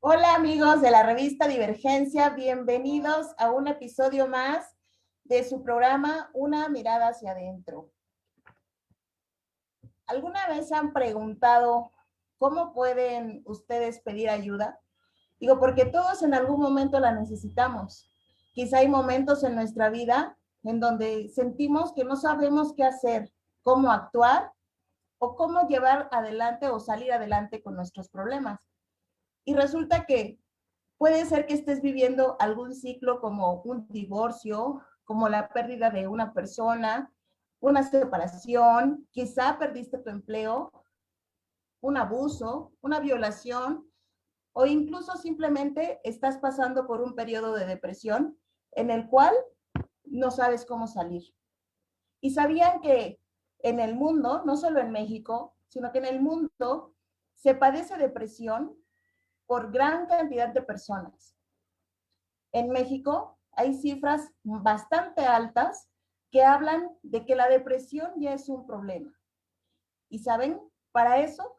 Hola amigos de la revista Divergencia, bienvenidos a un episodio más de su programa Una mirada hacia adentro. ¿Alguna vez han preguntado cómo pueden ustedes pedir ayuda? Digo, porque todos en algún momento la necesitamos. Quizá hay momentos en nuestra vida en donde sentimos que no sabemos qué hacer, cómo actuar o cómo llevar adelante o salir adelante con nuestros problemas. Y resulta que puede ser que estés viviendo algún ciclo como un divorcio, como la pérdida de una persona, una separación, quizá perdiste tu empleo, un abuso, una violación, o incluso simplemente estás pasando por un periodo de depresión en el cual no sabes cómo salir. Y sabían que en el mundo, no solo en México, sino que en el mundo se padece depresión por gran cantidad de personas. En México hay cifras bastante altas que hablan de que la depresión ya es un problema. Y saben, para eso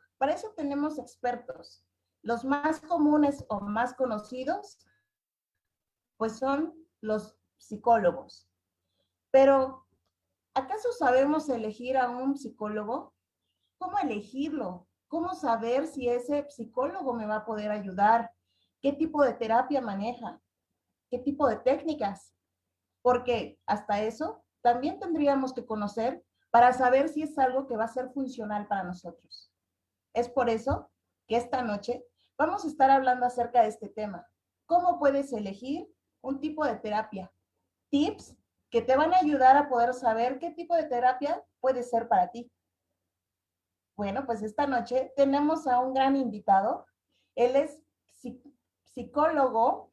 tenemos expertos. Los más comunes o más conocidos, pues son los psicólogos. Pero, ¿acaso sabemos elegir a un psicólogo? ¿Cómo elegirlo? ¿Cómo saber si ese psicólogo me va a poder ayudar? ¿Qué tipo de terapia maneja? ¿Qué tipo de técnicas? Porque hasta eso también tendríamos que conocer para saber si es algo que va a ser funcional para nosotros. Es por eso que esta noche vamos a estar hablando acerca de este tema. ¿Cómo puedes elegir un tipo de terapia? Tips que te van a ayudar a poder saber qué tipo de terapia puede ser para ti. Bueno, pues esta noche tenemos a un gran invitado. Él es psicólogo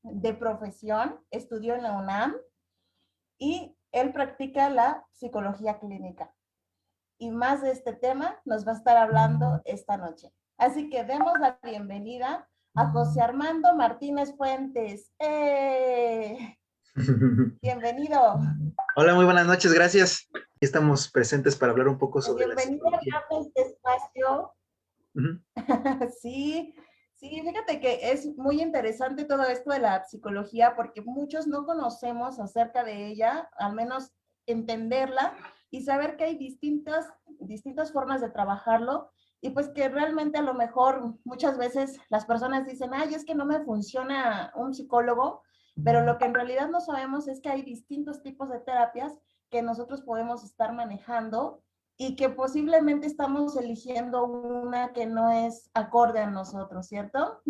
de profesión, estudió en la UNAM y él practica la psicología clínica. Y más de este tema nos va a estar hablando esta noche. Así que demos la bienvenida a José Armando Martínez Fuentes. Bienvenido. Hola, muy buenas noches, gracias. Aquí estamos presentes para hablar un poco sobre la Bienvenido psicología. a este espacio. Ujú. Sí, sí, fíjate que es muy interesante todo esto de la psicología porque muchos no conocemos acerca de ella, al menos entenderla y saber que hay distintas formas de trabajarlo y pues que realmente a lo mejor muchas veces las personas dicen, ay, es que no me funciona un psicólogo, pero lo que en realidad no sabemos es que hay distintos tipos de terapias que nosotros podemos estar manejando y que posiblemente estamos eligiendo una que no es acorde a nosotros, ¿cierto?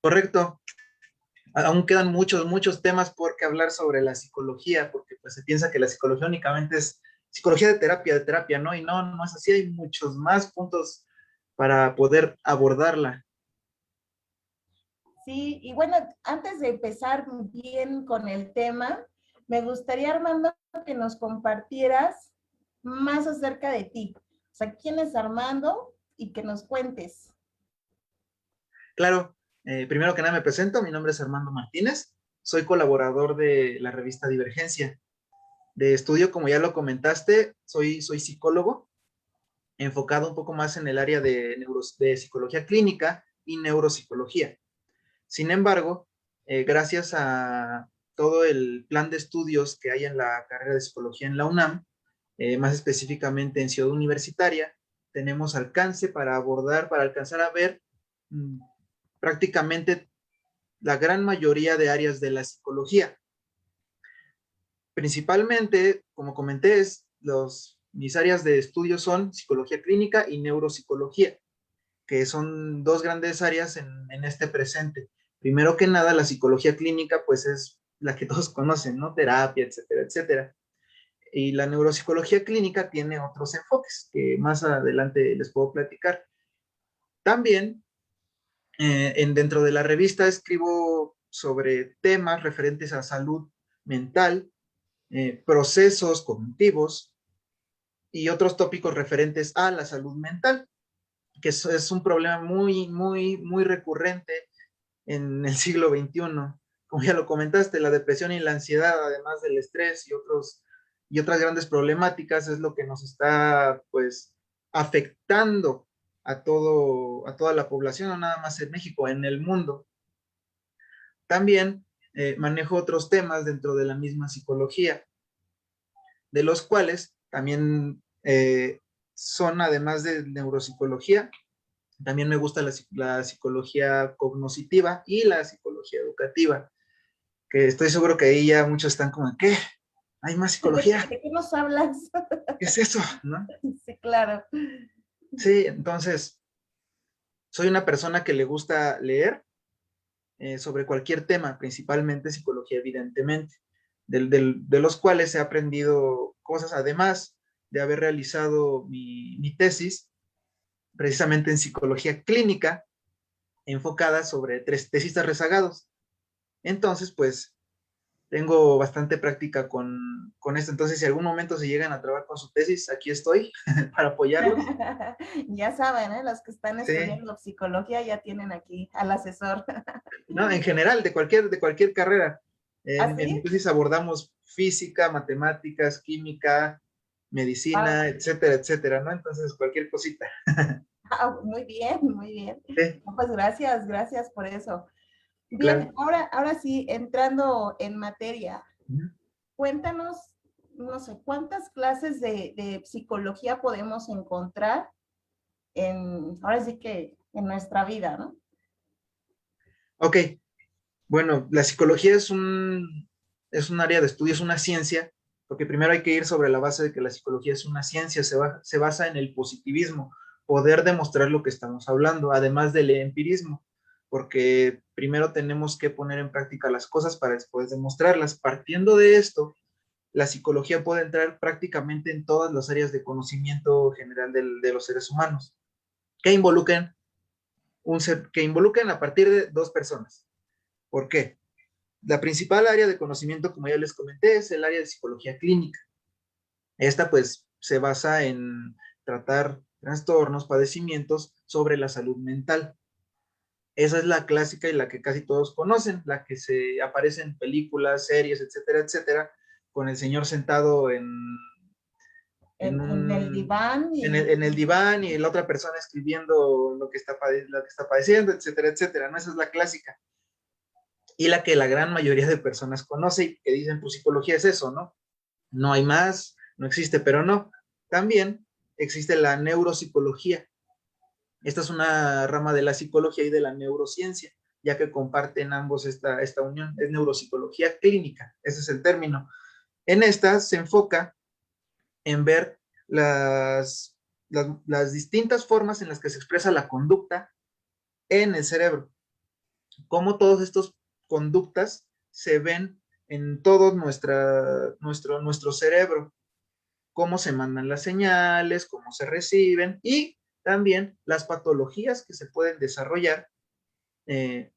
Correcto. Aún quedan muchos temas por que hablar sobre la psicología, porque pues se piensa que la psicología únicamente es psicología de terapia, ¿no? Y no es así, hay muchos más puntos para poder abordarla. Sí, y bueno, antes de empezar bien con el tema, me gustaría, Armando, que nos compartieras más acerca de ti. O sea, ¿quién es Armando? Y que nos cuentes. Claro, primero que nada me presento, mi nombre es Armando Martínez, soy colaborador de la revista Divergencia. De estudio, como ya lo comentaste, soy psicólogo, enfocado un poco más en el área de psicología clínica y neuropsicología. Sin embargo, gracias a todo el plan de estudios que hay en la carrera de psicología en la UNAM, más específicamente en Ciudad Universitaria, tenemos alcance para abordar, para alcanzar a ver mmm, prácticamente la gran mayoría de áreas de la psicología. Principalmente, como comenté, mis áreas de estudio son psicología clínica y neuropsicología, que son dos grandes áreas en este presente. Primero que nada, la psicología clínica, pues es la que todos conocen, ¿no? Terapia, etcétera, etcétera. Y la neuropsicología clínica tiene otros enfoques que más adelante les puedo platicar. También, dentro de la revista escribo sobre temas referentes a salud mental, procesos cognitivos y otros tópicos referentes a la salud mental, que es un problema muy recurrente en el siglo XXI. Como ya lo comentaste, la depresión y la ansiedad, además del estrés y otras grandes problemáticas, es lo que nos está, pues, afectando a toda la población, no nada más en México, en el mundo. También manejo otros temas dentro de la misma psicología, de los cuales también son, además de neuropsicología, también me gusta la psicología cognoscitiva y la psicología educativa, que estoy seguro que ahí ya muchos están como, ¿qué? ¿Hay más psicología? ¿De qué nos hablas? ¿Qué es eso? ¿No? Sí, claro. Sí, entonces, soy una persona que le gusta leer sobre cualquier tema, principalmente psicología, evidentemente, de los cuales he aprendido cosas, además de haber realizado mi tesis, precisamente en psicología clínica, enfocada sobre tesistas rezagados. Entonces, pues, tengo bastante práctica con esto. Entonces, si algún momento se llegan a trabajar con su tesis, aquí estoy para apoyarlos. Ya saben, ¿eh? Los que están Sí, estudiando psicología ya tienen aquí al asesor. no, en general, de cualquier carrera. En mi ¿Así? tesis abordamos física, matemáticas, química, medicina, Ah, etcétera, etcétera, ¿no? Entonces, cualquier cosita. muy bien, muy bien. Sí, No, pues gracias, gracias por eso. Bien, claro. ahora sí, entrando en materia, Ujú. cuéntanos, no sé, ¿cuántas clases de psicología podemos encontrar ahora sí que en nuestra vida, ¿no? Ok, bueno, la psicología es un área de estudio, es una ciencia, porque primero hay que ir sobre la base de que la psicología es una ciencia, se basa en el positivismo, poder demostrar lo que estamos hablando, además del empirismo, porque primero tenemos que poner en práctica las cosas para después demostrarlas. Partiendo de esto, la psicología puede entrar prácticamente en todas las áreas de conocimiento general de los seres humanos, que involucren, que involucren a partir de dos personas. ¿Por qué? La principal área de conocimiento, como ya les comenté, es el área de psicología clínica. Esta pues se basa en tratar trastornos, padecimientos sobre la salud mental. Esa es la clásica y la que casi todos conocen, la que se aparece en películas, series, etcétera, etcétera, con el señor sentado En el diván en el diván y la otra persona escribiendo lo que está padeciendo, etcétera, etcétera, ¿no? Esa es la clásica. Y la que la gran mayoría de personas conoce y que dicen, pues psicología es eso, ¿no? No hay más, no existe, pero no. También existe la neuropsicología. Esta es una rama de la psicología y de la neurociencia, ya que comparten ambos esta unión. Es neuropsicología clínica, ese es el término. En esta se enfoca en ver las distintas formas en las que se expresa la conducta en el cerebro, cómo todas estas conductas se ven en todo nuestro cerebro, cómo se mandan las señales, cómo se reciben y también las patologías que se pueden desarrollar, eh,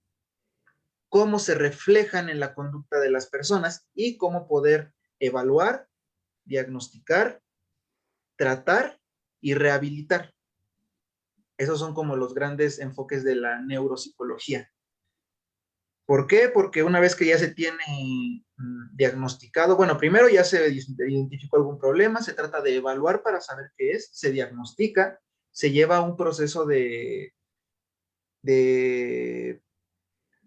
cómo se reflejan en la conducta de las personas y cómo poder evaluar, diagnosticar, tratar y rehabilitar. Esos son como los grandes enfoques de la neuropsicología. ¿Por qué? Porque una vez que ya se tiene diagnosticado, bueno, primero ya se identificó algún problema, se trata de evaluar para saber qué es, se diagnostica, se lleva a un proceso de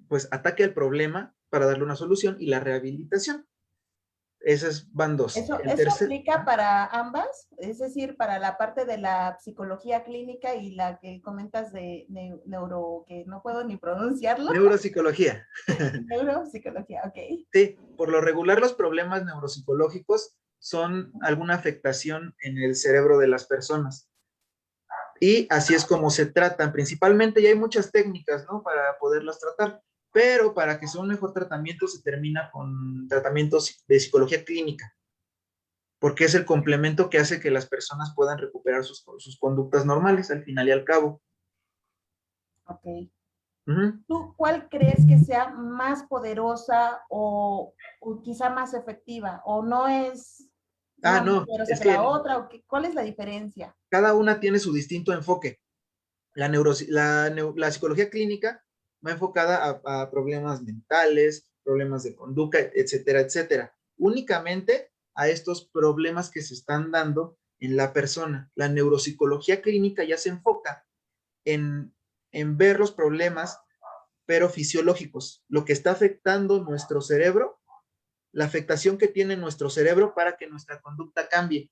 pues, ataque al problema para darle una solución y la rehabilitación. Esas van dos. El eso tercer, aplica para ambas, es decir, para la parte de la psicología clínica y la que comentas de neuro, que no puedo ni pronunciarlo, neuropsicología. neuropsicología, ok. Sí, por lo regular los problemas neuropsicológicos son alguna afectación en el cerebro de las personas. Y así es como se tratan principalmente, y hay muchas técnicas, ¿no? Para poderlas tratar, pero para que sea un mejor tratamiento se termina con tratamientos de psicología clínica, porque es el complemento que hace que las personas puedan recuperar sus conductas normales al final y al cabo. Ok. Uh -huh. ¿Tú cuál crees que sea más poderosa o quizá más efectiva? ¿O no es Ah, una más no, poderosa es que la que otra? ¿Cuál es la diferencia? cada una tiene su distinto enfoque. La psicología clínica va enfocada a problemas mentales, problemas de conducta, etcétera, etcétera. Únicamente a estos problemas que se están dando en la persona. La neuropsicología clínica ya se enfoca en, en ver los problemas, pero fisiológicos, lo que está afectando nuestro cerebro, la afectación que tiene nuestro cerebro para que nuestra conducta cambie,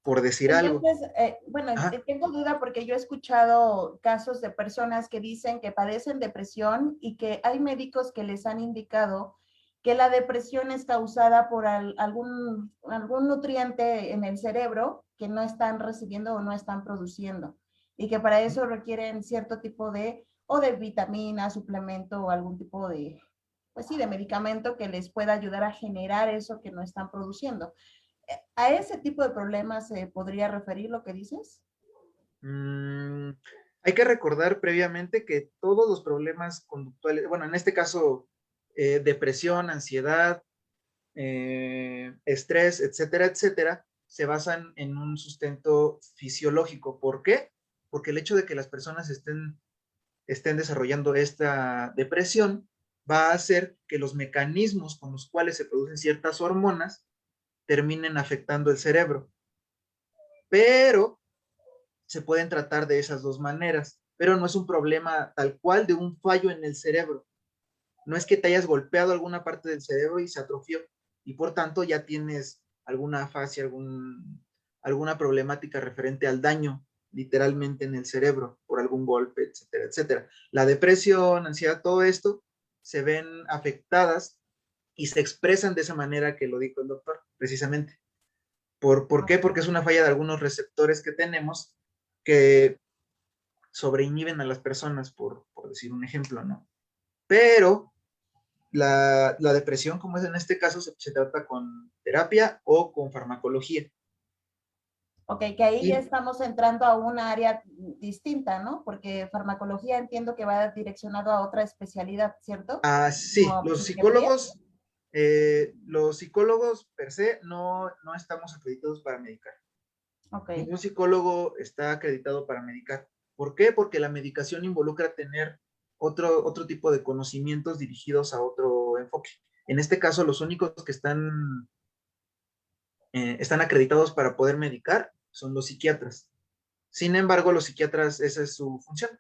por decir algo. Entonces, bueno, Ajá. tengo duda porque yo he escuchado casos de personas que dicen que padecen depresión y que hay médicos que les han indicado que la depresión es causada por algún nutriente en el cerebro que no están recibiendo o no están produciendo y que para eso requieren cierto tipo de, o de vitamina, suplemento o algún tipo de, pues sí, de medicamento que les pueda ayudar a generar eso que no están produciendo. ¿A ese tipo de problemas se podría referir lo que dices? Mm, hay que recordar previamente que todos los problemas conductuales, bueno, en este caso, depresión, ansiedad, estrés, etcétera, etcétera, se basan en un sustento fisiológico. ¿Por qué? Porque el hecho de que las personas estén desarrollando esta depresión va a hacer que los mecanismos con los cuales se producen ciertas hormonas terminen afectando el cerebro. Pero se pueden tratar de esas dos maneras, pero no es un problema tal cual de un fallo en el cerebro. No es que te hayas golpeado alguna parte del cerebro y se atrofió y por tanto ya tienes alguna afasia, alguna problemática referente al daño literalmente en el cerebro por algún golpe, etcétera, etcétera. La depresión, ansiedad, todo esto se ven afectadas y se expresan de esa manera que lo dijo el doctor, precisamente. ¿Por qué? Porque es una falla de algunos receptores que tenemos que sobreinhiben a las personas, por decir un ejemplo, ¿no? Pero la depresión, como es en este caso, se trata con terapia o con farmacología. Ok, que ahí ya Y estamos entrando a un área distinta, ¿no? Porque farmacología entiendo que va direccionado a otra especialidad, ¿cierto? sí, Como psiquiatría. los psicólogos per se no estamos acreditados para medicar. Ok, Ningún psicólogo está acreditado para medicar. ¿Por qué? Porque la medicación involucra tener otro tipo de conocimientos dirigidos a otro enfoque. En este caso, los únicos que están acreditados para poder medicar son los psiquiatras. Sin embargo, los psiquiatras, esa es su función,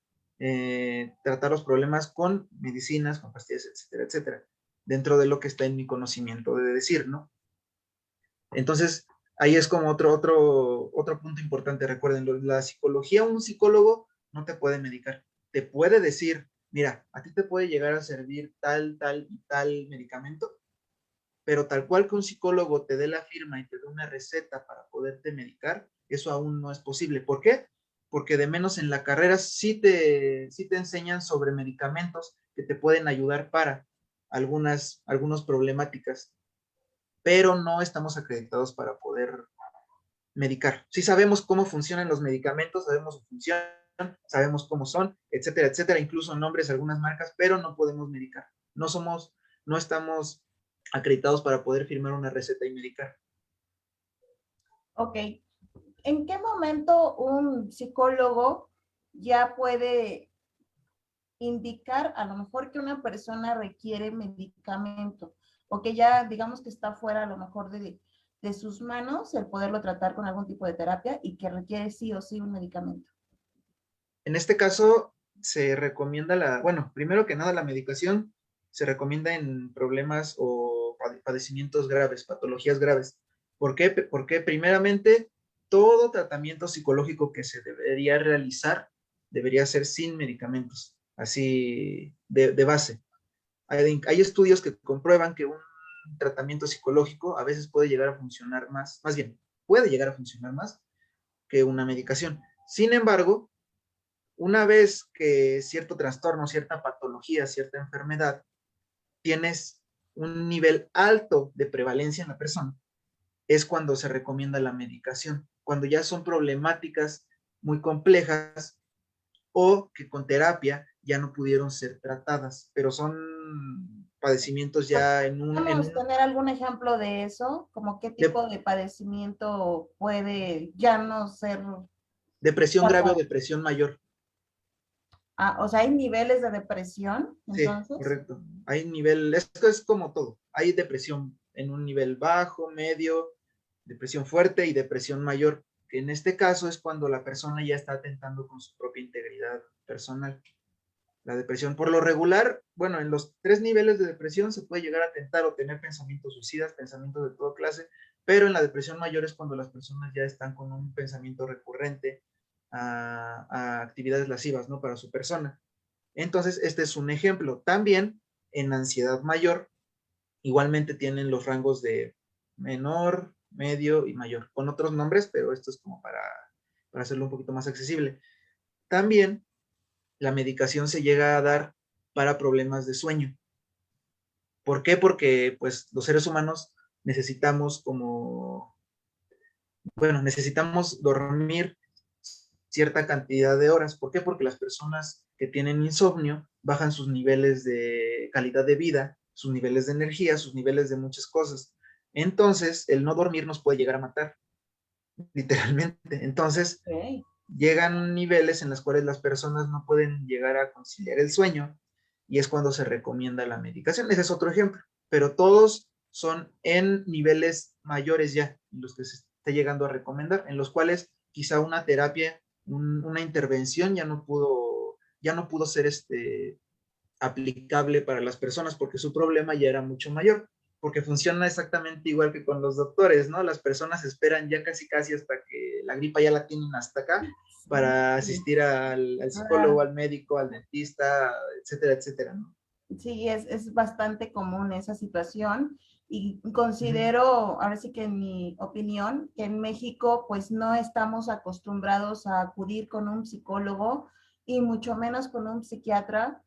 tratar los problemas con medicinas, con pastillas, etcétera, etcétera, dentro de lo que está en mi conocimiento de decir, ¿no? Entonces, ahí es como otro punto importante, recuerden, la psicología, un psicólogo no te puede medicar, te puede decir, mira, a ti te puede llegar a servir tal, tal y tal medicamento, pero tal cual que un psicólogo te dé la firma y te dé una receta para poderte medicar, eso aún no es posible. ¿Por qué? Porque de menos en la carrera sí te enseñan sobre medicamentos que te pueden ayudar para algunas problemáticas, pero no estamos acreditados para poder medicar. Sí sabemos cómo funcionan los medicamentos, sabemos su función, sabemos cómo son, etcétera, etcétera, incluso nombres, algunas marcas, pero no podemos medicar. No estamos acreditados para poder firmar una receta y medicar. ok. ¿En qué momento un psicólogo ya puede indicar a lo mejor que una persona requiere medicamento o que ya digamos que está fuera a lo mejor de sus manos el poderlo tratar con algún tipo de terapia y que requiere sí o sí un medicamento? En este caso, se recomienda bueno, primero que nada, la medicación se recomienda en problemas o padecimientos graves, patologías graves. ¿Por qué? Porque primeramente, todo tratamiento psicológico que se debería realizar debería ser sin medicamentos, así de base. Hay estudios que comprueban que un tratamiento psicológico a veces puede llegar a funcionar más bien, puede llegar a funcionar más que una medicación. Sin embargo, una vez que cierto trastorno, cierta patología, cierta enfermedad, tienes un nivel alto de prevalencia en la persona, es cuando se recomienda la medicación, cuando ya son problemáticas muy complejas o que con terapia ya no pudieron ser tratadas, pero son padecimientos ya ¿Podemos tener algún ejemplo de eso? ¿Como qué de tipo de padecimiento puede ya no ser depresión grave o tratado? depresión mayor. Ah, o sea, hay niveles de depresión, Sí, entonces. correcto. Hay nivel, esto es como todo. Hay depresión en un nivel bajo, medio, depresión fuerte y depresión mayor, que en este caso es cuando la persona ya está atentando con su propia integridad personal. La depresión, por lo regular, bueno, en los 3 niveles de depresión se puede llegar a atentar o tener pensamientos suicidas, pensamientos de toda clase, pero en la depresión mayor es cuando las personas ya están con un pensamiento recurrente a actividades lascivas, ¿no? Para su persona. Entonces, este es un ejemplo. También en ansiedad mayor, igualmente tienen los rangos de menor, medio y mayor, con otros nombres, pero esto es como para hacerlo un poquito más accesible. También la medicación se llega a dar para problemas de sueño. ¿Por qué? Porque pues los seres humanos necesitamos necesitamos dormir cierta cantidad de horas. ¿Por qué? Porque las personas que tienen insomnio bajan sus niveles de calidad de vida, sus niveles de energía, sus niveles de muchas cosas. Entonces, el no dormir nos puede llegar a matar, literalmente. Entonces, Ok. llegan niveles en los cuales las personas no pueden llegar a conciliar el sueño y es cuando se recomienda la medicación. Ese es otro ejemplo, pero todos son en niveles mayores ya, los que se está llegando a recomendar, en los cuales quizá una terapia, una intervención ya no pudo ser aplicable para las personas porque su problema ya era mucho mayor, porque funciona exactamente igual que con los doctores, ¿no? Las personas esperan ya casi casi hasta que la gripa ya la tienen hasta acá Sí, para asistir al psicólogo, ahora, al médico, al dentista, etcétera, etcétera, ¿no? sí, es bastante común esa situación y Ujú. considero, ahora sí que en mi opinión, que en México pues no estamos acostumbrados a acudir con un psicólogo y mucho menos con un psiquiatra.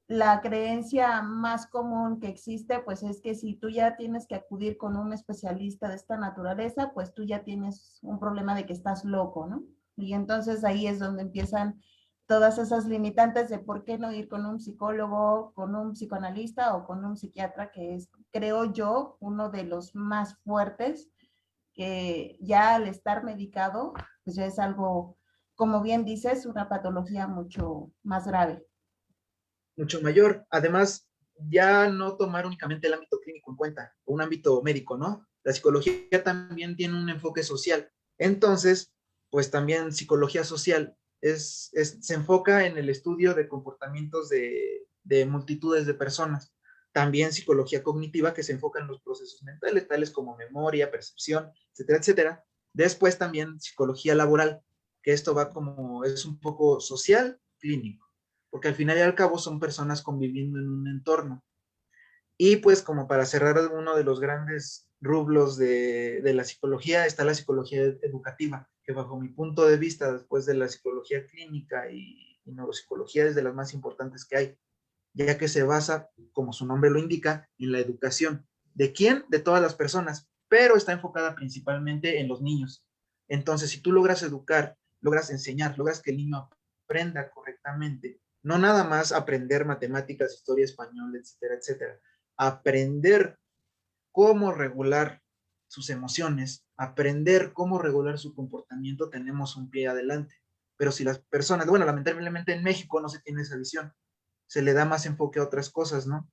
La creencia más común que existe, pues es que si tú ya tienes que acudir con un especialista de esta naturaleza, pues tú ya tienes un problema de que estás loco, ¿no? Y entonces ahí es donde empiezan todas esas limitantes de por qué no ir con un psicólogo, con un psicoanalista o con un psiquiatra, que es, creo yo, uno de los más fuertes, que ya al estar medicado, pues ya es algo, como bien dices, una patología mucho más grave. Mucho mayor. Además, ya no tomar únicamente el ámbito clínico en cuenta, o un ámbito médico, ¿no? La psicología también tiene un enfoque social. Entonces, pues también psicología social se enfoca en el estudio de comportamientos de multitudes de personas. También psicología cognitiva que se enfoca en los procesos mentales, tales como memoria, percepción, etcétera, etcétera. Después también psicología laboral, que esto va como, es un poco social, clínico, porque al final y al cabo son personas conviviendo en un entorno. Y pues como para cerrar uno de los grandes rublos de la psicología está la psicología educativa, que bajo mi punto de vista, después de la psicología clínica y neuropsicología, es de las más importantes que hay, ya que se basa, como su nombre lo indica, en la educación. ¿De quién? De todas las personas, pero está enfocada principalmente en los niños. Entonces, si tú logras educar, logras enseñar, logras que el niño aprenda correctamente, no nada más aprender matemáticas, historia, español, etcétera, etcétera, aprender cómo regular sus emociones, aprender cómo regular su comportamiento, tenemos un pie adelante. Pero si las personas, bueno, lamentablemente en México no se tiene esa visión, se le da más enfoque a otras cosas, ¿no?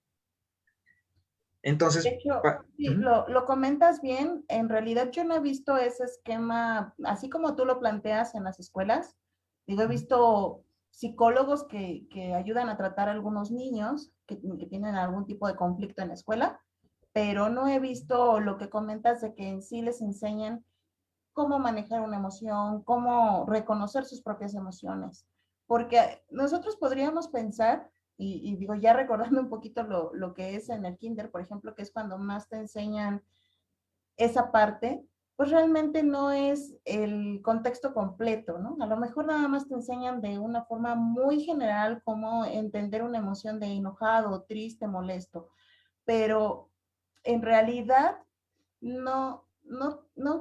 De Entonces, hecho, sí, lo comentas bien. En realidad yo no he visto ese esquema, así como tú lo planteas en las escuelas. Digo, he visto psicólogos que ayudan a tratar a algunos niños que tienen algún tipo de conflicto en la escuela, pero no he visto lo que comentas de que en sí les enseñan cómo manejar una emoción, cómo reconocer sus propias emociones. Porque nosotros podríamos pensar, y digo, ya recordando un poquito lo que es en el kinder, por ejemplo, que es cuando más te enseñan esa parte, pues realmente no es el contexto completo, ¿no? A lo mejor nada más te enseñan de una forma muy general cómo entender una emoción de enojado, triste, molesto, pero en realidad no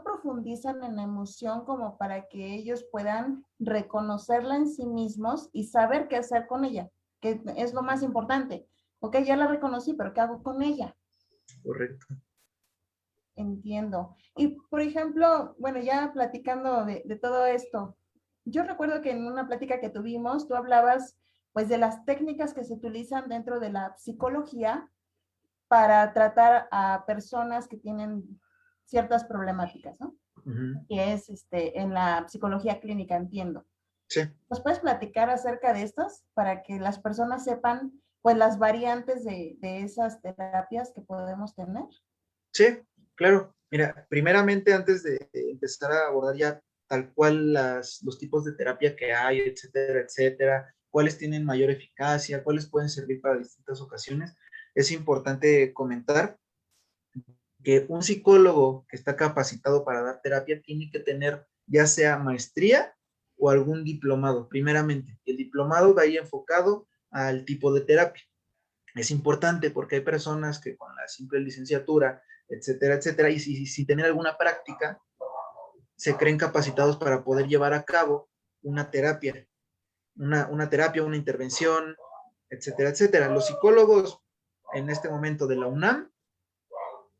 profundizan en la emoción como para que ellos puedan reconocerla en sí mismos y saber qué hacer con ella, que es lo más importante. Ok, ya la reconocí, pero ¿qué hago con ella? correcto. Entiendo. Y por ejemplo, bueno, ya platicando de todo esto, yo recuerdo que en una plática que tuvimos, tú hablabas pues de las técnicas que se utilizan dentro de la psicología para tratar a personas que tienen ciertas problemáticas, ¿no? Ujú. que es en la psicología clínica, entiendo. Sí, ¿Nos puedes platicar acerca de estos para que las personas sepan pues las variantes de esas terapias que podemos tener? sí, claro. Mira, primeramente, antes de empezar a abordar ya tal cual los tipos de terapia que hay, etcétera, etcétera, cuáles tienen mayor eficacia, cuáles pueden servir para distintas ocasiones, es importante comentar que un psicólogo que está capacitado para dar terapia tiene que tener ya sea maestría o algún diplomado, primeramente. El diplomado va ahí enfocado al tipo de terapia. Es importante porque hay personas que con la simple licenciatura, etcétera, etcétera, y sin tener alguna práctica, se creen capacitados para poder llevar a cabo una terapia, una terapia, una intervención, etcétera, etcétera. Los psicólogos en este momento de la UNAM,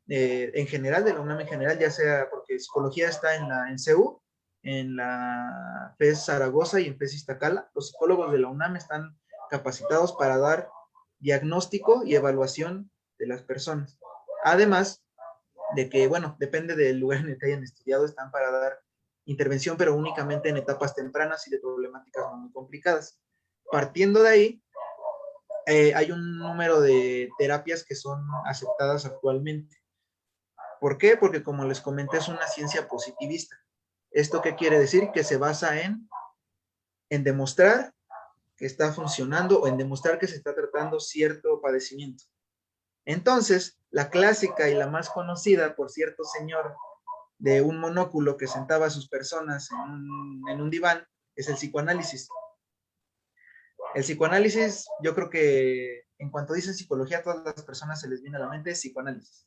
en general, de la UNAM en general, ya sea porque psicología está en CEU, en la FES Zaragoza y en FES Iztacala, los psicólogos de la UNAM están capacitados para dar diagnóstico y evaluación de las personas. Además de que, bueno, depende del lugar en el que hayan estudiado, están para dar intervención, pero únicamente en etapas tempranas y de problemáticas no muy complicadas. Partiendo de ahí, hay un número de terapias que son aceptadas actualmente. ¿Por qué? Porque como les comenté, es una ciencia positivista. ¿Esto qué quiere decir? Que se basa en demostrar que está funcionando o en demostrar que se está tratando cierto padecimiento. Entonces, la clásica y la más conocida por cierto señor de un monóculo que sentaba a sus personas en un diván es el psicoanálisis. El psicoanálisis, yo creo que en cuanto dicen psicología, a todas las personas se les viene a la mente psicoanálisis.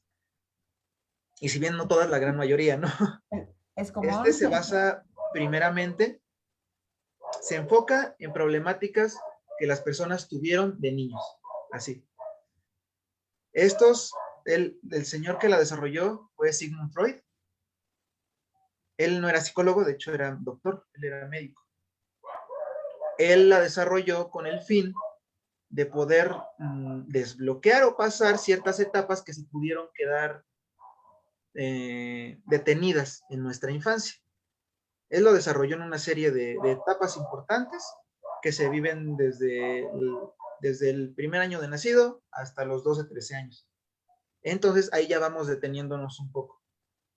Y si bien no todas, la gran mayoría, ¿no? Es Este común. se basa primeramente, se enfoca en problemáticas que las personas tuvieron de niños. Así. Estos, el señor que la desarrolló fue Sigmund Freud. Él no era psicólogo, de hecho era doctor, él era médico. Él la desarrolló con el fin de poder desbloquear o pasar ciertas etapas que se pudieron quedar detenidas en nuestra infancia. Él lo desarrolló en una serie de etapas importantes que se viven desde el primer año de nacido hasta los 12, 13 años. Entonces ahí ya vamos deteniéndonos un poco.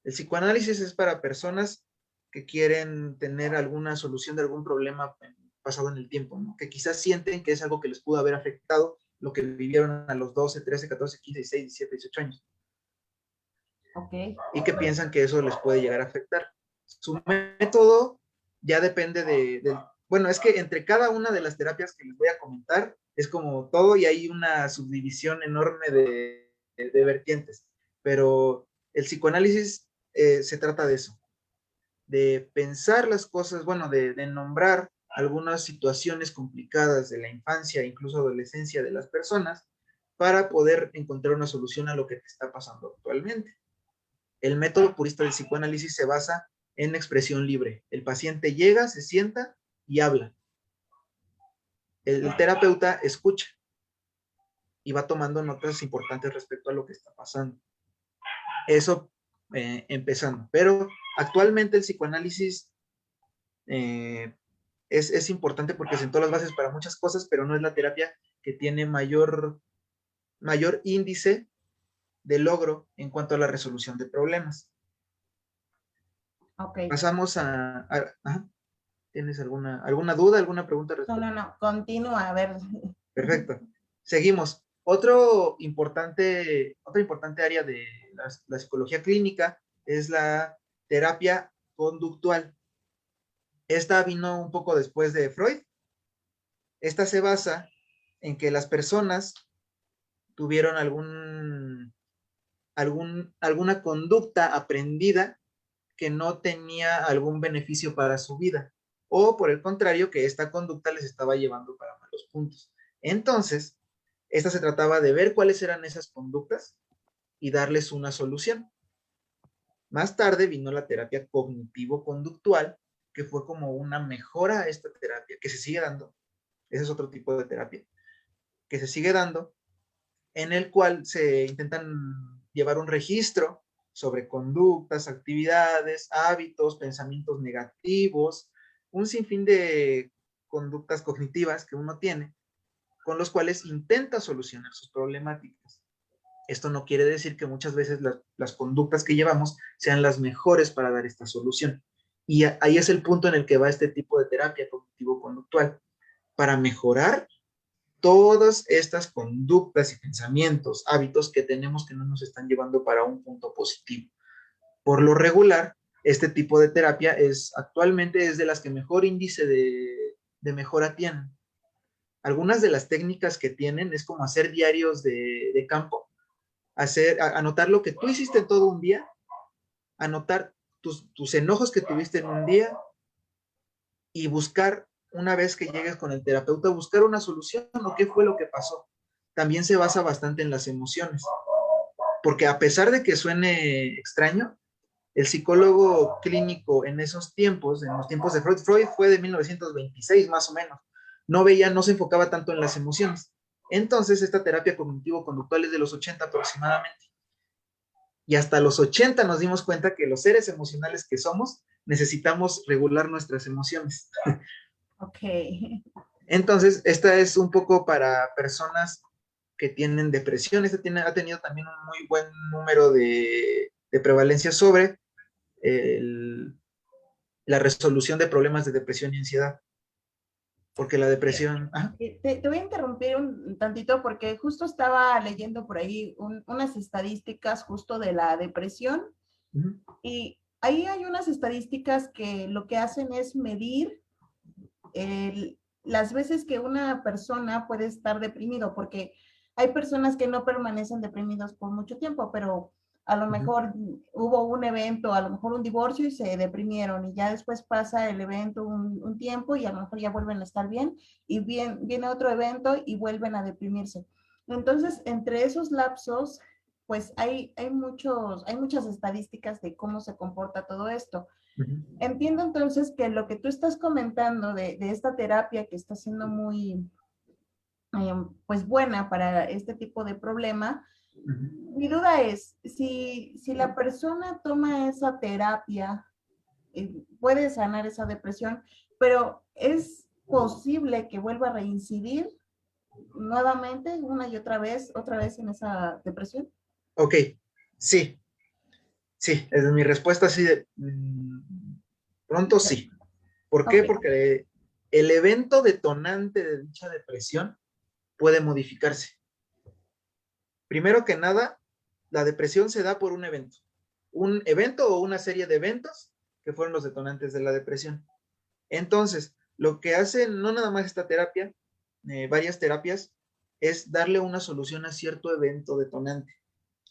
El psicoanálisis es para personas que quieren tener alguna solución de algún problema pasado en el tiempo, ¿no? Que quizás sienten que es algo que les pudo haber afectado lo que vivieron a los 12, 13, 14, 15, 16, 17, 18 años. Ok. Y que piensan que eso les puede llegar a afectar. Su método ya depende bueno, es que entre cada una de las terapias que les voy a comentar es como todo y hay una subdivisión enorme de vertientes, pero el psicoanálisis se trata de eso, de pensar las cosas, bueno, de nombrar algunas situaciones complicadas de la infancia, incluso adolescencia de las personas, para poder encontrar una solución a lo que te está pasando actualmente. El método purista del psicoanálisis se basa en expresión libre. El paciente llega, se sienta y habla. El terapeuta escucha y va tomando notas importantes respecto a lo que está pasando. Eso empezando. Pero actualmente el psicoanálisis es importante porque sentó las bases para muchas cosas, pero no es la terapia que tiene mayor índice de logro en cuanto a la resolución de problemas. Ok. Pasamos ajá. ¿Tienes alguna duda, alguna pregunta al No, no, respecto? no. Continúa, a ver. Perfecto. Seguimos. Otra importante área de la psicología clínica es la terapia conductual. Esta vino un poco después de Freud. Esta se basa en que las personas tuvieron alguna conducta aprendida que no tenía algún beneficio para su vida, o por el contrario, que esta conducta les estaba llevando para malos puntos. Entonces, esta se trataba de ver cuáles eran esas conductas y darles una solución. Más tarde vino la terapia cognitivo-conductual, que fue como una mejora a esta terapia, que se sigue dando. Ese es otro tipo de terapia, que se sigue dando, en el cual se intentan llevar un registro sobre conductas, actividades, hábitos, pensamientos negativos, un sinfín de conductas cognitivas que uno tiene, con los cuales intenta solucionar sus problemáticas. Esto no quiere decir que muchas veces las conductas que llevamos sean las mejores para dar esta solución. Y ahí es el punto en el que va este tipo de terapia cognitivo-conductual, para mejorar todas estas conductas y pensamientos, hábitos que tenemos que no nos están llevando para un punto positivo. Por lo regular, este tipo de terapia actualmente es de las que mejor índice de mejora tienen. Algunas de las técnicas que tienen es como hacer diarios de campo, anotar lo que tú hiciste en todo un día, anotar tus enojos que tuviste en un día y buscar, una vez que llegues con el terapeuta, buscar una solución o qué fue lo que pasó. También se basa bastante en las emociones, porque a pesar de que suene extraño, el psicólogo clínico en esos tiempos, en los tiempos de Freud fue de 1926 más o menos, no se enfocaba tanto en las emociones. Entonces, esta terapia cognitivo-conductual es de los 80 aproximadamente. Y hasta los 80 nos dimos cuenta que los seres emocionales que somos necesitamos regular nuestras emociones. Ok. Entonces, esta es un poco para personas que tienen depresión. Ha tenido también un muy buen número de prevalencia sobre la resolución de problemas de depresión y ansiedad. Porque la depresión... Te voy a interrumpir un tantito porque justo estaba leyendo por ahí unas estadísticas justo de la depresión. Y ahí hay unas estadísticas que lo que hacen es medir las veces que una persona puede estar deprimido, porque hay personas que no permanecen deprimidos por mucho tiempo, pero a lo mejor hubo un evento, a lo mejor un divorcio y se deprimieron y ya después pasa el evento un tiempo y a lo mejor ya vuelven a estar bien y viene otro evento y vuelven a deprimirse. Entonces, entre esos lapsos, pues hay muchas estadísticas de cómo se comporta todo esto. Entiendo entonces que lo que tú estás comentando de esta terapia que está siendo muy, pues buena para este tipo de problema, mi duda es, si la persona toma esa terapia, puede sanar esa depresión, pero es posible que vuelva a reincidir nuevamente una y otra vez en esa depresión. Ok, sí, es mi respuesta así de pronto sí. ¿Por qué? Okay. Porque el evento detonante de dicha depresión puede modificarse. Primero que nada, la depresión se da por un evento o una serie de eventos que fueron los detonantes de la depresión. Entonces, lo que hace no nada más esta terapia, varias terapias, es darle una solución a cierto evento detonante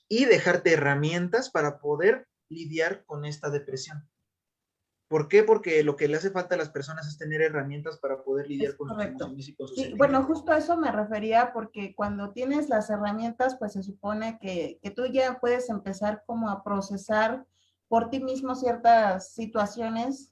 y dejarte herramientas para poder lidiar con esta depresión. ¿Por qué? Porque lo que le hace falta a las personas es tener herramientas para poder lidiar con sus emociones y con sus sentimientos. Bueno, sentimientos. justo a eso me refería porque cuando tienes las herramientas, pues se supone que tú ya puedes empezar como a procesar por ti mismo ciertas situaciones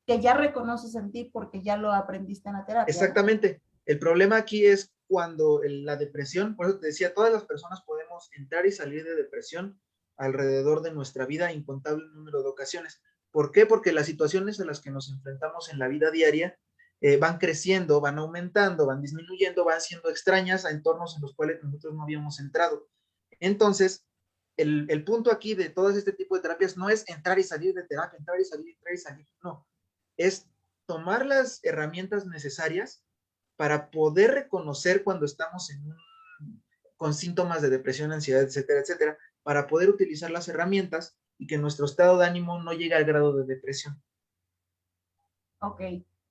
que ya reconoces en ti porque ya lo aprendiste en la terapia. Exactamente. El problema aquí es cuando la depresión, por eso te decía, todas las personas podemos entrar y salir de depresión alrededor de nuestra vida incontable número de ocasiones. ¿Por qué? Porque las situaciones a las que nos enfrentamos en la vida diaria van creciendo, van aumentando, van disminuyendo, van siendo extrañas a entornos en los cuales nosotros no habíamos entrado. Entonces, el punto aquí de todo este tipo de terapias no es entrar y salir de terapia, entrar y salir, no. Es tomar las herramientas necesarias para poder reconocer cuando estamos con síntomas de depresión, ansiedad, etcétera, etcétera, para poder utilizar las herramientas y que nuestro estado de ánimo no llegue al grado de depresión. Ok,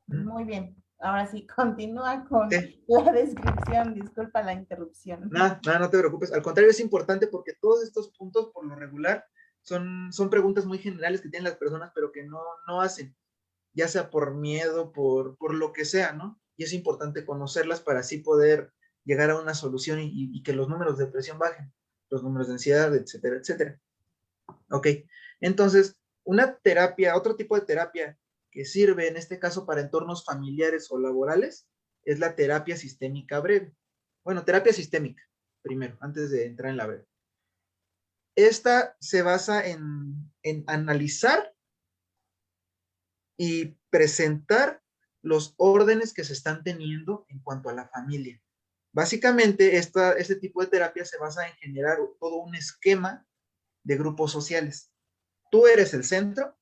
muy bien. Ahora sí, continúa con la descripción. Disculpa la interrupción. Nada, no te preocupes. Al contrario, es importante porque todos estos puntos, por lo regular, son preguntas muy generales que tienen las personas, pero que no hacen, ya sea por miedo, por lo que sea, ¿no? Y es importante conocerlas para así poder llegar a una solución y que los números de depresión bajen, los números de ansiedad, etcétera, etcétera. Ok, entonces, una terapia, otro tipo de terapia que sirve en este caso para entornos familiares o laborales es la terapia sistémica breve. Bueno, terapia sistémica, primero, antes de entrar en la breve. Esta se basa en analizar y presentar los órdenes que se están teniendo en cuanto a la familia. Básicamente, este tipo de terapia se basa en generar todo un esquema de grupos sociales. Tú eres el centro,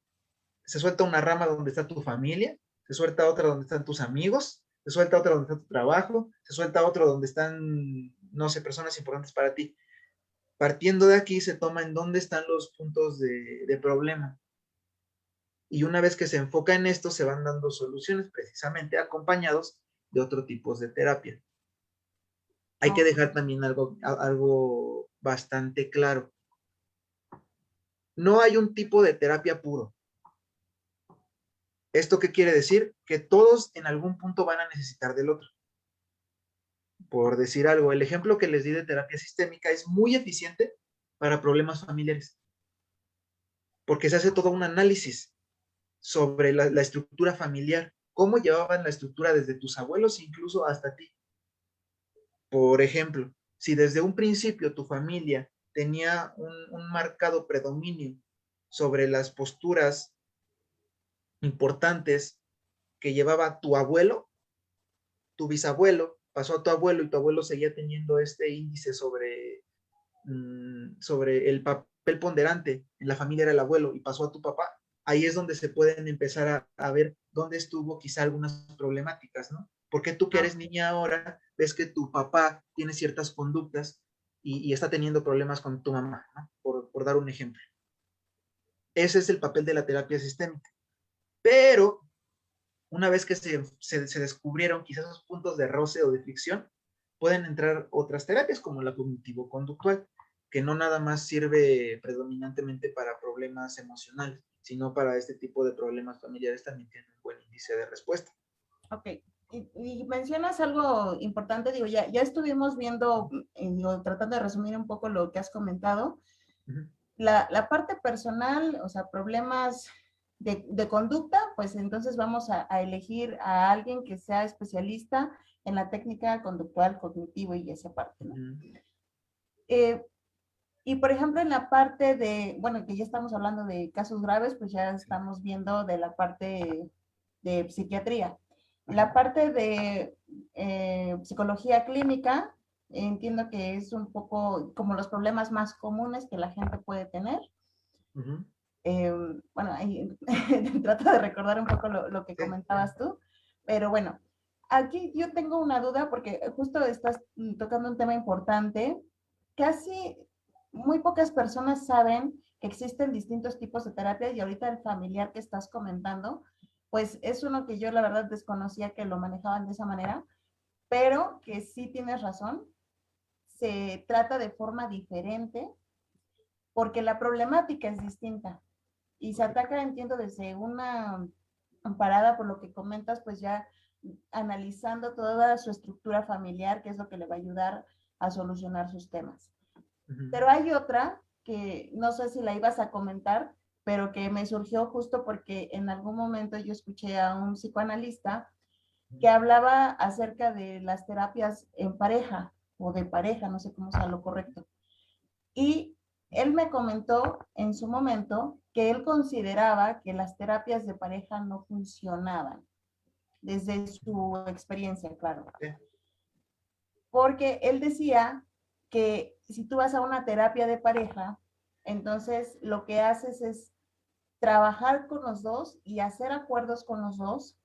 se suelta una rama donde está tu familia, se suelta otra donde están tus amigos, se suelta otra donde está tu trabajo, se suelta otro donde están, no sé, personas importantes para ti. Partiendo de aquí se toma en dónde están los puntos de problema. Y una vez que se enfoca en esto, se van dando soluciones precisamente acompañados de otro tipo de terapia. Hay que dejar también algo bastante claro. No hay un tipo de terapia puro. ¿Esto qué quiere decir? Que todos en algún punto van a necesitar del otro. Por decir algo, el ejemplo que les di de terapia sistémica es muy eficiente para problemas familiares, porque se hace todo un análisis sobre la estructura familiar, cómo llevaban la estructura desde tus abuelos incluso hasta ti. Por ejemplo, si desde un principio tu familia tenía un marcado predominio sobre las posturas importantes que llevaba tu abuelo, tu bisabuelo pasó a tu abuelo y tu abuelo seguía teniendo este índice sobre el papel ponderante en la familia era el abuelo y pasó a tu papá, ahí es donde se pueden empezar a ver dónde estuvo quizá algunas problemáticas, ¿no? Porque tú que eres niña ahora, ves que tu papá tiene ciertas conductas y está teniendo problemas con tu mamá, ¿no? Por dar un ejemplo. Ese es el papel de la terapia sistémica. Pero una vez que se descubrieron quizás esos puntos de roce o de fricción, pueden entrar otras terapias como la cognitivo-conductual, que no nada más sirve predominantemente para problemas emocionales, sino para este tipo de problemas familiares también tiene un buen índice de respuesta. Ok, y mencionas algo importante, digo, ya estuvimos viendo, digo, tratando de resumir un poco lo que has comentado. La parte personal, o sea, problemas de conducta, pues entonces vamos a elegir a alguien que sea especialista en la técnica conductual, cognitivo y esa parte, ¿no? Y por ejemplo, en la parte de, bueno, que ya estamos hablando de casos graves, pues ya estamos viendo de la parte de psiquiatría. La parte de psicología clínica, entiendo que es un poco como los problemas más comunes que la gente puede tener. Bueno, ahí trato de recordar un poco lo que comentabas tú, pero bueno, aquí yo tengo una duda porque justo estás tocando un tema importante. Casi muy pocas personas saben que existen distintos tipos de terapia y ahorita el familiar que estás comentando, pues es uno que yo la verdad desconocía que lo manejaban de esa manera, pero que sí tienes razón, se trata de forma diferente porque la problemática es distinta y se ataca, entiendo, desde una parada por lo que comentas, pues ya analizando toda su estructura familiar, que es lo que le va a ayudar a solucionar sus temas. Pero hay otra que no sé si la ibas a comentar, pero que me surgió justo porque en algún momento yo escuché a un psicoanalista que hablaba acerca de las terapias en pareja o de pareja, no sé cómo sea lo correcto. Y él me comentó en su momento que él consideraba que las terapias de pareja no funcionaban, desde su experiencia, claro. Porque él decía que si tú vas a una terapia de pareja, entonces lo que haces es trabajar con los dos y hacer acuerdos con los dos,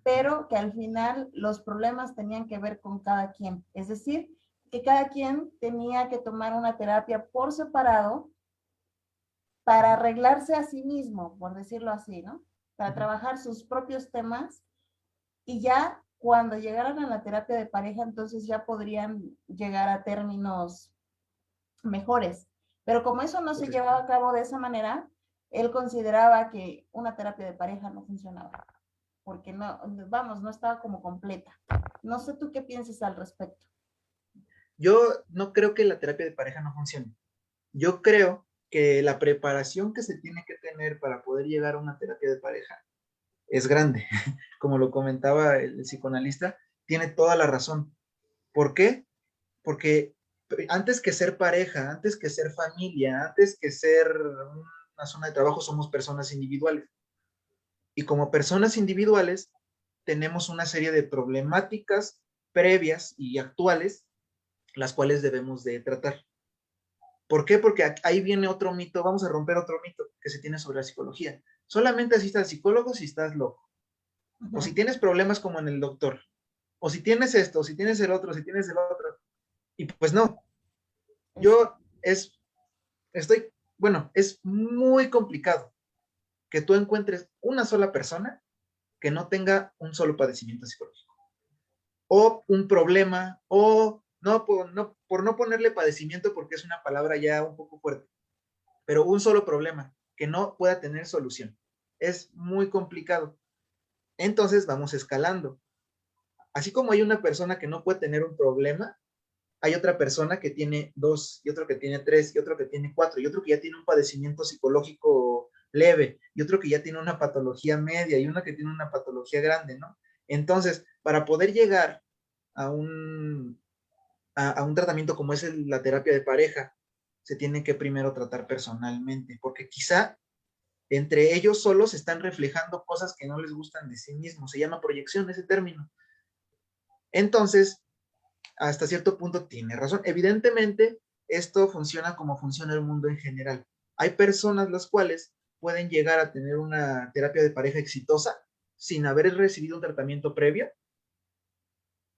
pero que al final los problemas tenían que ver con cada quien. Es decir, que cada quien tenía que tomar una terapia por separado para arreglarse a sí mismo, por decirlo así, ¿no? Para trabajar sus propios temas y ya cuando llegaran a la terapia de pareja, entonces ya podrían llegar a términos mejores. Pero como eso no se llevaba a cabo de esa manera, él consideraba que una terapia de pareja no funcionaba, porque no, vamos, no estaba como completa. No sé tú qué piensas al respecto. Yo no creo que la terapia de pareja no funcione. Yo creo que la preparación que se tiene que tener para poder llegar a una terapia de pareja es grande. Como lo comentaba el psicoanalista, tiene toda la razón. ¿Por qué? Porque Antes que ser pareja, antes que ser familia, antes que ser una zona de trabajo, somos personas individuales. Y como personas individuales, tenemos una serie de problemáticas previas y actuales, las cuales debemos de tratar. ¿Por qué? Porque ahí viene otro mito, vamos a romper otro mito que se tiene sobre la psicología. Solamente asistas al psicólogo si estás loco, o si tienes problemas como en el doctor, o si tienes esto, o si tienes el otro, si tienes el otro. Y pues no, yo es muy complicado que tú encuentres una sola persona que no tenga un solo padecimiento psicológico, o un problema, o por no ponerle padecimiento porque es una palabra ya un poco fuerte, pero un solo problema que no pueda tener solución. Es muy complicado. Entonces vamos escalando. Así como hay una persona que no puede tener un problema, hay otra persona que tiene dos, y otro que tiene tres, y otro que tiene cuatro, y otro que ya tiene un padecimiento psicológico leve, y otro que ya tiene una patología media, y una que tiene una patología grande, ¿no? Entonces, para poder llegar a un tratamiento como es la terapia de pareja, se tiene que primero tratar personalmente, porque quizá entre ellos solos están reflejando cosas que no les gustan de sí mismos. Se llama proyección ese término. Entonces, hasta cierto punto tiene razón. Evidentemente, esto funciona como funciona el mundo en general. Hay personas las cuales pueden llegar a tener una terapia de pareja exitosa sin haber recibido un tratamiento previo,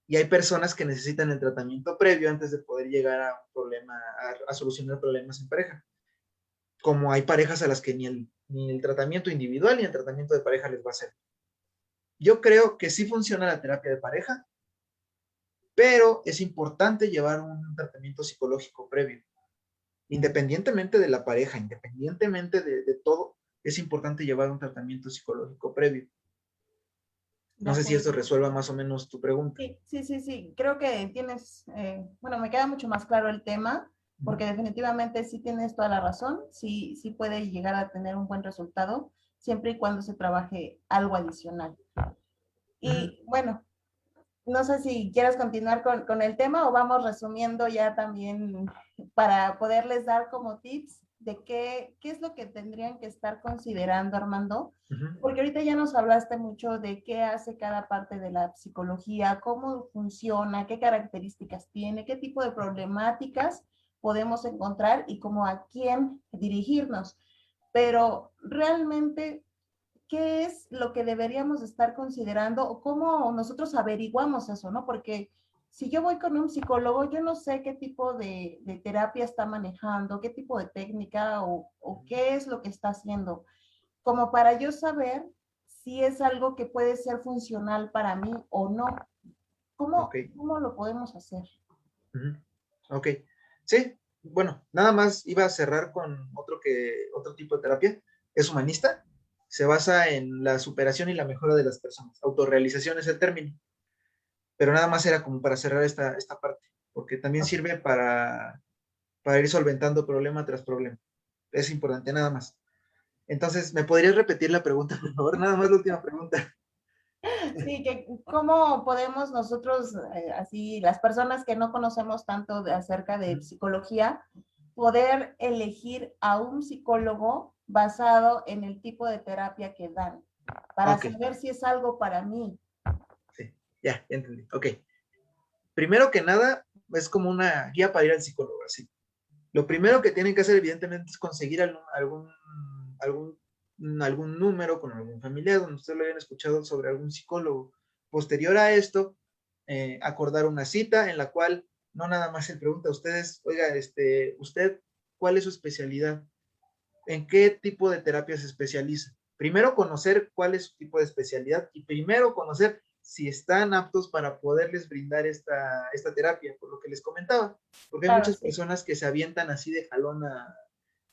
y hay personas que necesitan el tratamiento previo antes de poder llegar a un problema, a solucionar problemas en pareja. Como hay parejas a las que ni el tratamiento individual ni el tratamiento de pareja les va a hacer. Yo creo que sí funciona la terapia de pareja, pero es importante llevar un tratamiento psicológico previo. Independientemente de la pareja, independientemente de todo, es importante llevar un tratamiento psicológico previo. De No sé si esto acuerdo. resuelva más o menos tu pregunta. Sí, sí, sí, sí. Creo que tienes, bueno, me queda mucho más claro el tema, porque definitivamente sí tienes toda la razón. Sí, sí puede llegar a tener un buen resultado, siempre y cuando se trabaje algo adicional. Uh-huh. Y bueno, no sé si quieres continuar con el tema o vamos resumiendo ya también para poderles dar como tips de qué es lo que tendrían que estar considerando, Armando, Uh-huh. porque ahorita ya nos hablaste mucho de qué hace cada parte de la psicología, cómo funciona, qué características tiene, qué tipo de problemáticas podemos encontrar y cómo a quién dirigirnos. Pero realmente, ¿qué es lo que deberíamos estar considerando o cómo nosotros averiguamos eso, ¿no? Porque si yo voy con un psicólogo, yo no sé qué tipo de terapia está manejando, qué tipo de técnica o qué es lo que está haciendo, como para yo saber si es algo que puede ser funcional para mí o no. Ok. ¿Cómo lo podemos hacer? Uh-huh. Ok. Sí, bueno, nada más iba a cerrar con otro tipo de terapia. Es humanista. Se basa en la superación y la mejora de las personas. Autorrealización es el término. Pero nada más era como para cerrar esta parte, porque también Ok. sirve para ir solventando problema tras problema. Es importante, nada más. Entonces, ¿me podrías repetir la pregunta, por favor? Nada más la última pregunta. Sí, que cómo podemos nosotros, así, las personas que no conocemos tanto acerca de psicología, poder elegir a un psicólogo basado en el tipo de terapia que dan, para Ok, saber si es algo para mí. sí, ya entendí. Ok. Primero que nada, es como una guía para ir al psicólogo, así. Lo primero que tienen que hacer, evidentemente, es conseguir algún, algún número con algún familiar donde ustedes lo hayan escuchado sobre algún psicólogo. Posterior a esto, acordar una cita en la cual no nada más se pregunta a ustedes, oiga, usted, ¿cuál es su especialidad? ¿En qué tipo de terapia se especializa? Primero conocer cuál es su tipo de especialidad y primero conocer si están aptos para poderles brindar esta terapia, por lo que les comentaba, porque hay Claro, muchas sí. personas que se avientan así de jalón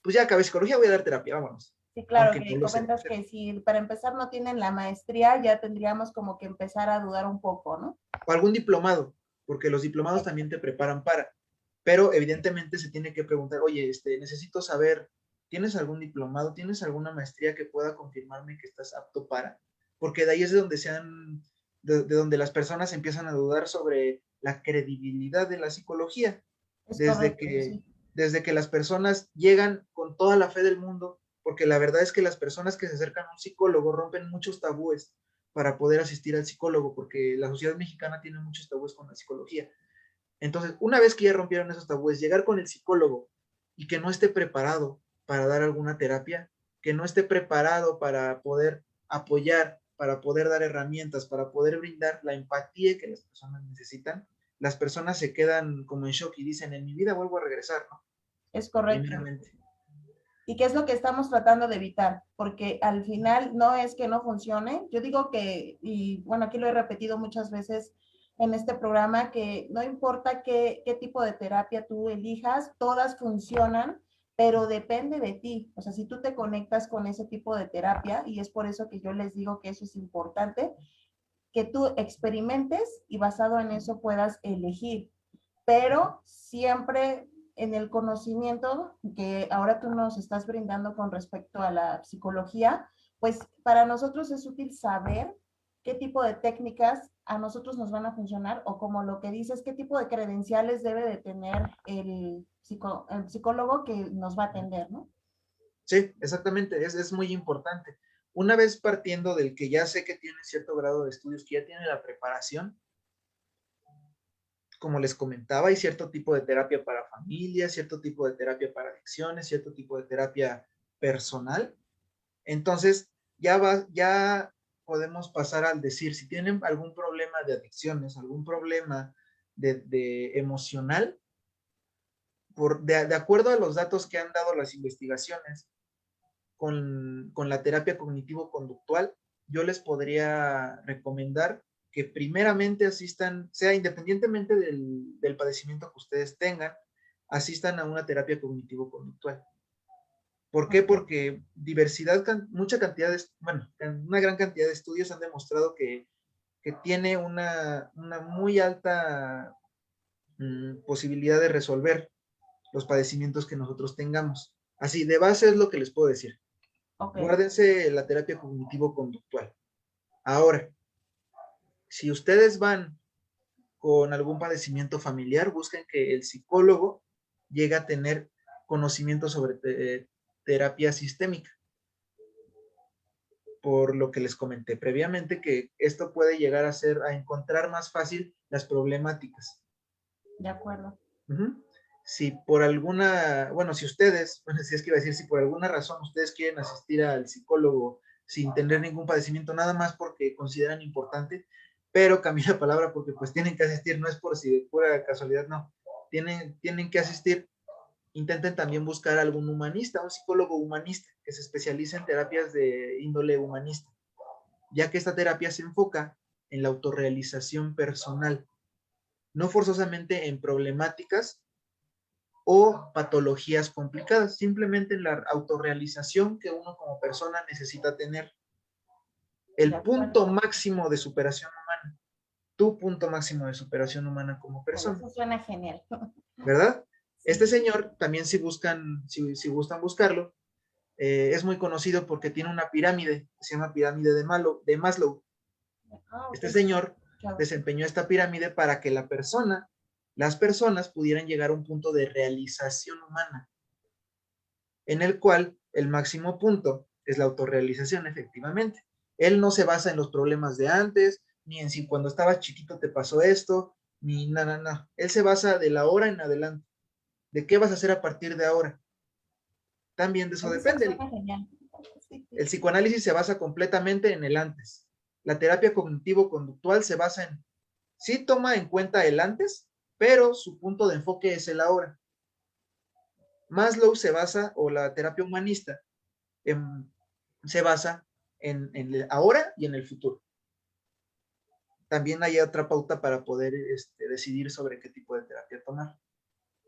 pues ya acabé psicología, voy a dar terapia, vámonos, Sí, claro, aunque no que lo sepan comentas hacer. que si para empezar no tienen la maestría, ya tendríamos como que empezar a dudar un poco, ¿no? O algún diplomado, porque los diplomados también te preparan pero evidentemente se tiene que preguntar, oye, necesito saber, ¿tienes algún diplomado, tienes alguna maestría que pueda confirmarme que estás apto para? Porque de ahí es de donde de donde las personas empiezan a dudar sobre la credibilidad de la psicología. Es desde correcto, que, sí. desde que las personas llegan con toda la fe del mundo, porque la verdad es que las personas que se acercan a un psicólogo rompen muchos tabúes para poder asistir al psicólogo, porque la sociedad mexicana tiene muchos tabúes con la psicología. Entonces, una vez que ya rompieron esos tabúes, llegar con el psicólogo y que no esté preparado para dar alguna terapia, que no esté preparado para poder apoyar, para poder dar herramientas, para poder brindar la empatía que las personas necesitan, las personas se quedan como en shock y dicen, en mi vida vuelvo a regresar, ¿no? Es correcto. Primeramente. ¿Y qué es lo que estamos tratando de evitar? Porque al final no es que no funcione. Yo digo que, y bueno, aquí lo he repetido muchas veces en este programa, que no importa qué tipo de terapia tú elijas, todas funcionan, pero depende de ti. O sea, si tú te conectas con ese tipo de terapia, y es por eso que yo les digo que eso es importante, que tú experimentes y basado en eso puedas elegir, pero siempre en el conocimiento que ahora tú nos estás brindando con respecto a la psicología, pues para nosotros es útil saber qué tipo de técnicas a nosotros nos van a funcionar o como lo que dices, qué tipo de credenciales debe de tener el psicólogo que nos va a atender, ¿no? Sí, exactamente, es muy importante. Una vez partiendo del que ya sé que tiene cierto grado de estudios, que ya tiene la preparación, como les comentaba, hay cierto tipo de terapia para familias, cierto tipo de terapia para adicciones, cierto tipo de terapia personal. Entonces, ya podemos pasar al decir, si tienen algún problema de adicciones, algún problema de emocional, de acuerdo a los datos que han dado las investigaciones con la terapia cognitivo-conductual, yo les podría recomendar que primeramente asistan, sea independientemente del padecimiento que ustedes tengan, asistan a una terapia cognitivo-conductual. ¿Por qué? Okay. Porque mucha cantidad de, bueno, una gran cantidad de estudios han demostrado que tiene una muy alta posibilidad de resolver los padecimientos que nosotros tengamos. Así, de base es lo que les puedo decir. Ok. Guárdense la terapia cognitivo-conductual. Ahora, si ustedes van con algún padecimiento familiar, busquen que el psicólogo llegue a tener conocimiento sobre terapia sistémica, por lo que les comenté previamente, que esto puede llegar a encontrar más fácil las problemáticas. De acuerdo. Si por alguna, bueno, si ustedes, bueno, si es que iba a decir, si por alguna razón ustedes quieren asistir al psicólogo sin tener ningún padecimiento, nada más porque consideran importante, pero cambié la palabra porque pues tienen que asistir, no es por si de pura casualidad, no, tienen que asistir, intenten también buscar algún humanista, un psicólogo humanista que se especialice en terapias de índole humanista, ya que esta terapia se enfoca en la autorrealización personal, no forzosamente en problemáticas o patologías complicadas, simplemente en la autorrealización que uno como persona necesita tener. De El acuerdo. punto máximo de superación humana, tu punto máximo de superación humana como Bueno, persona, eso suena genial. ¿verdad? Este Sí. señor, también si gustan buscarlo, es muy conocido porque tiene una pirámide, se llama pirámide de Maslow. Ah, ok. Este señor Claro. desempeñó esta pirámide para que las personas pudieran llegar a un punto de realización humana, en el cual el máximo punto es la autorrealización, efectivamente. Él no se basa en los problemas de antes, ni en si cuando estabas chiquito te pasó esto, ni nada, nada. Él se basa de la hora en adelante, de qué vas a hacer a partir de ahora. También de eso Eso depende. suena genial. Sí, El sí. psicoanálisis se basa completamente en el antes. La terapia cognitivo-conductual se basa en, sí toma en cuenta el antes, pero su punto de enfoque es el ahora. Maslow se basa, o la terapia humanista, en, se basa en el ahora y en el futuro. También hay otra pauta para poder decidir sobre qué tipo de terapia tomar.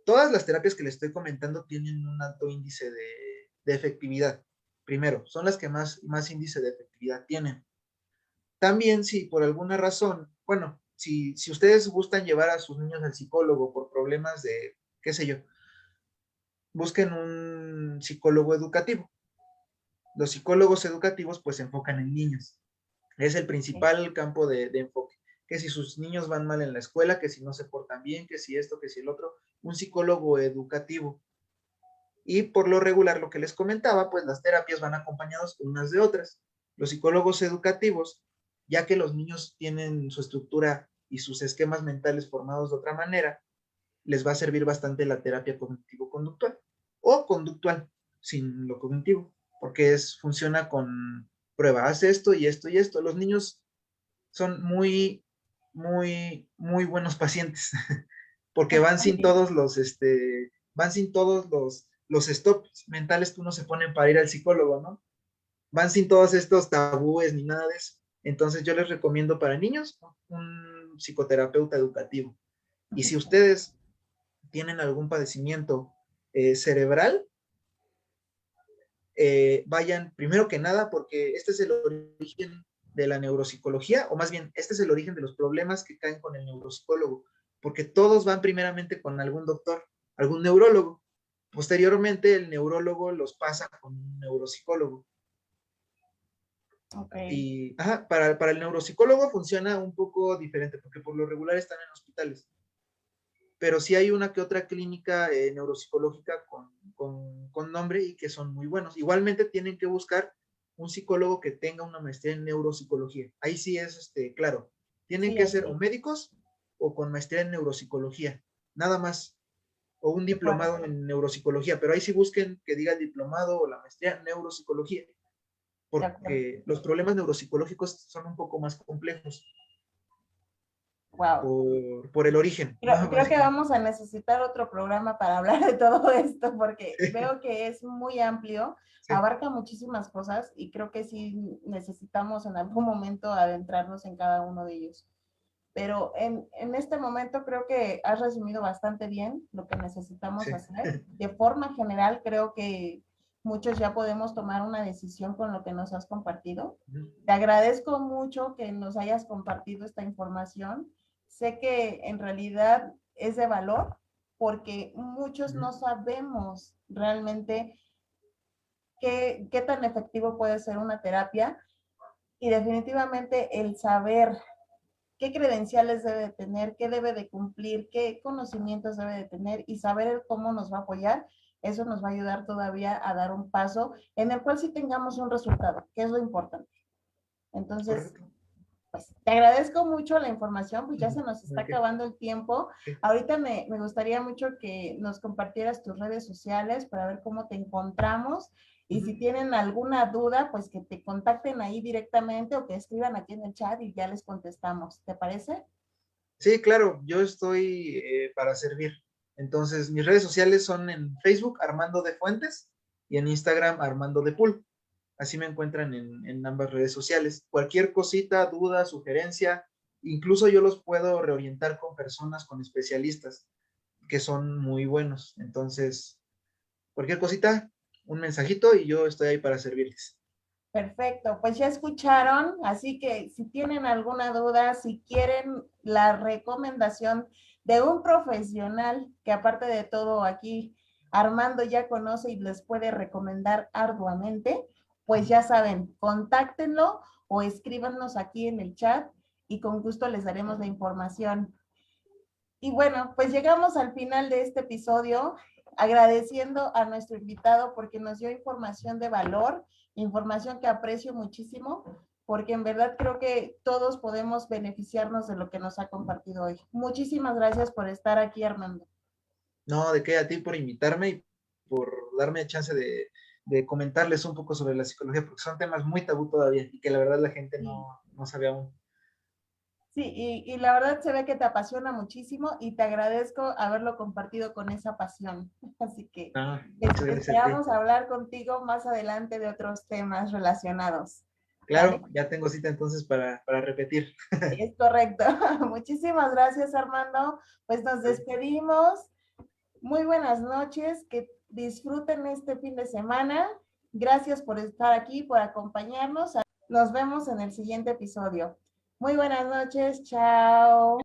Todas las terapias que les estoy comentando tienen un alto índice de efectividad. Primero, son las que más índice de efectividad tienen. También, si por alguna razón, bueno, si ustedes gustan llevar a sus niños al psicólogo por problemas de, qué sé yo, busquen un psicólogo educativo. Los psicólogos educativos pues se enfocan en niños. Es el Ok. principal campo de enfoque. que si sus niños van mal en la escuela, que si no se portan bien, que si esto, que si el otro, un psicólogo educativo. Y por lo regular, lo que les comentaba, pues las terapias van acompañadas unas de otras. Los psicólogos educativos, ya que los niños tienen su estructura y sus esquemas mentales formados de otra manera, les va a servir bastante la terapia cognitivo-conductual o conductual sin lo cognitivo, porque funciona con prueba, haz esto y esto y esto. Los niños son muy buenos pacientes porque van sin todos los stops mentales que uno se pone para ir al psicólogo, ¿no? Van sin todos estos tabúes ni nada de eso. Entonces yo les recomiendo para niños un psicoterapeuta educativo. Y si ustedes tienen algún padecimiento cerebral, vayan primero que nada, porque este es el origen de la neuropsicología, o más bien, este es el origen de los problemas que caen con el neuropsicólogo, porque todos van primeramente con algún doctor, algún neurólogo. Posteriormente, el neurólogo los pasa con un neuropsicólogo. Okay. Y para el neuropsicólogo funciona un poco diferente, porque por lo regular están en hospitales. Pero sí hay una que otra clínica neuropsicológica con nombre y que son muy buenos. Igualmente tienen que buscar un psicólogo que tenga una maestría en neuropsicología. Ahí sí es claro. Tienen que ser o médicos o con maestría en neuropsicología, nada más. O un diplomado en neuropsicología, pero ahí sí busquen que diga el diplomado o la maestría en neuropsicología, porque los problemas neuropsicológicos son un poco más complejos. Wow. Por el origen. Creo que vamos a necesitar otro programa para hablar de todo esto, porque veo que es muy amplio, sí, abarca muchísimas cosas y creo que sí necesitamos en algún momento adentrarnos en cada uno de ellos. Pero en este momento creo que has resumido bastante bien lo que necesitamos hacer. De forma general, creo que muchos ya podemos tomar una decisión con lo que nos has compartido. Te agradezco mucho que nos hayas compartido esta información. Sé que en realidad es de valor porque muchos no sabemos realmente qué tan efectivo puede ser una terapia y definitivamente el saber qué credenciales debe de tener, qué debe de cumplir, qué conocimientos debe de tener y saber cómo nos va a apoyar, eso nos va a ayudar todavía a dar un paso en el cual sí tengamos un resultado, que es lo importante. Entonces, pues te agradezco mucho la información, pues ya se nos está acabando el tiempo. Ahorita me gustaría mucho que nos compartieras tus redes sociales para ver cómo te encontramos. Y si tienen alguna duda, pues que te contacten ahí directamente o que escriban aquí en el chat y ya les contestamos. ¿Te parece? Sí, claro, yo estoy para servir. Entonces, mis redes sociales son en Facebook, Armando de Fuentes, y en Instagram, Armando de Pool. Así me encuentran en ambas redes sociales. Cualquier cosita, duda, sugerencia, incluso yo los puedo reorientar con personas, con especialistas, que son muy buenos. Entonces, cualquier cosita, un mensajito y yo estoy ahí para servirles. Perfecto, pues ya escucharon, así que si tienen alguna duda, si quieren la recomendación de un profesional, que aparte de todo aquí Armando ya conoce y les puede recomendar arduamente, pues ya saben, contáctenlo o escríbanos aquí en el chat y con gusto les daremos la información. Y bueno, pues llegamos al final de este episodio, agradeciendo a nuestro invitado porque nos dio información de valor, información que aprecio muchísimo, porque en verdad creo que todos podemos beneficiarnos de lo que nos ha compartido hoy. Muchísimas gracias por estar aquí, Armando. No, de qué, a ti por invitarme y por darme chance de comentarles un poco sobre la psicología, porque son temas muy tabú todavía y que la verdad la gente no sabe aún. Sí, y la verdad se ve que te apasiona muchísimo y te agradezco haberlo compartido con esa pasión. Así que esperamos hablar contigo más adelante de otros temas relacionados. Claro, ¿vale? Ya tengo cita entonces para repetir. Es correcto. Muchísimas gracias, Armando. Pues nos despedimos. Muy buenas noches, que disfruten este fin de semana. Gracias por estar aquí, por acompañarnos. Nos vemos en el siguiente episodio. Muy buenas noches, chao.